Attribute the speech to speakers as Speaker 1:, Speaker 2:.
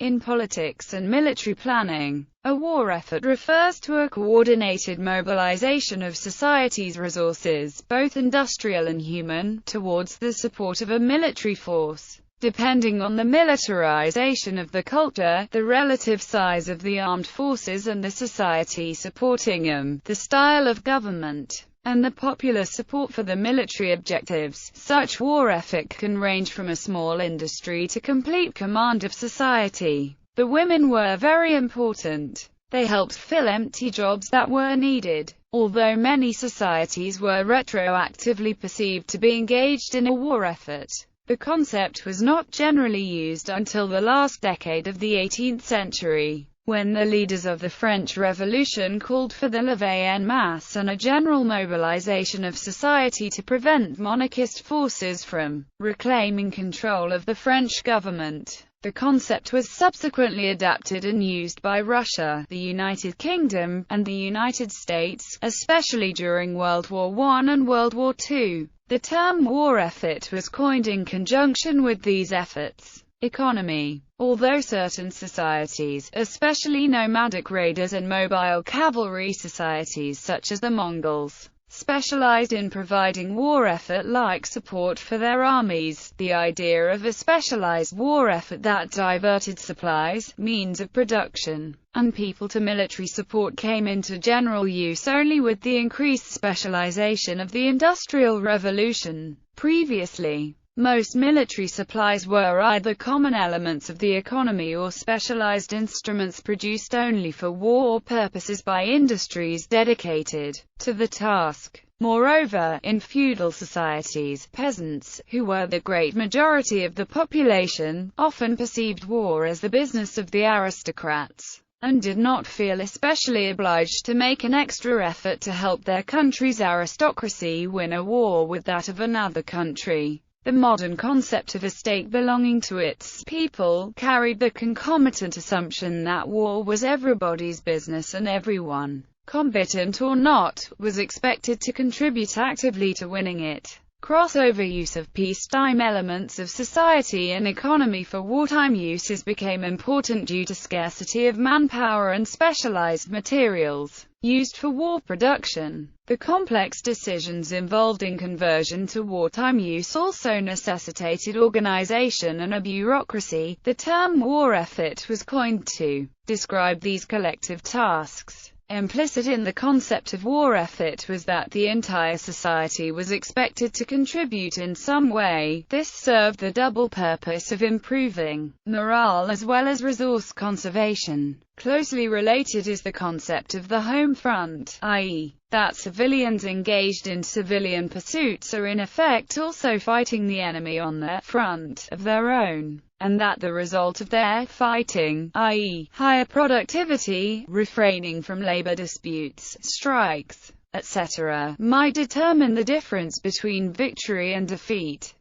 Speaker 1: In politics and military planning, a war effort refers to a coordinated mobilization of society's resources, both industrial and human, towards the support of a military force. Depending on the militarization of the culture, the relative size of the armed forces and the society supporting them, the style of government, and the popular support for the military objectives, such war effort can range from a small industry to complete command of society. The women were very important. They helped fill empty jobs that were needed. Although many societies were retroactively perceived to be engaged in a war effort, the concept was not generally used until the last decade of the 18th century, when the leaders of the French Revolution called for the levée en masse and a general mobilization of society to prevent monarchist forces from reclaiming control of the French government. The concept was subsequently adapted and used by Russia, the United Kingdom, and the United States, especially during World War I and World War II. The term war effort was coined in conjunction with these efforts. Economy. Although certain societies, especially nomadic raiders and mobile cavalry societies such as the Mongols, specialized in providing war effort-like support for their armies, the idea of a specialized war effort that diverted supplies, means of production, and people to military support came into general use only with the increased specialization of the Industrial Revolution. Previously, most military supplies were either common elements of the economy or specialized instruments produced only for war purposes by industries dedicated to the task. Moreover, in feudal societies, peasants, who were the great majority of the population, often perceived war as the business of the aristocrats, and did not feel especially obliged to make an extra effort to help their country's aristocracy win a war with that of another country. The modern concept of a state belonging to its people carried the concomitant assumption that war was everybody's business and everyone, combatant or not, was expected to contribute actively to winning it. Crossover use of peacetime elements of society and economy for wartime uses became important due to scarcity of manpower and specialized materials used for war production. The complex decisions involved in conversion to wartime use also necessitated organization and a bureaucracy. The term war effort was coined to describe these collective tasks. Implicit in the concept of war effort was that the entire society was expected to contribute in some way. This served the double purpose of improving morale as well as resource conservation. Closely related is the concept of the home front, i.e., that civilians engaged in civilian pursuits are in effect also fighting the enemy on the front of their own, and that the result of their fighting, i.e., higher productivity, refraining from labor disputes, strikes, etc., might determine the difference between victory and defeat.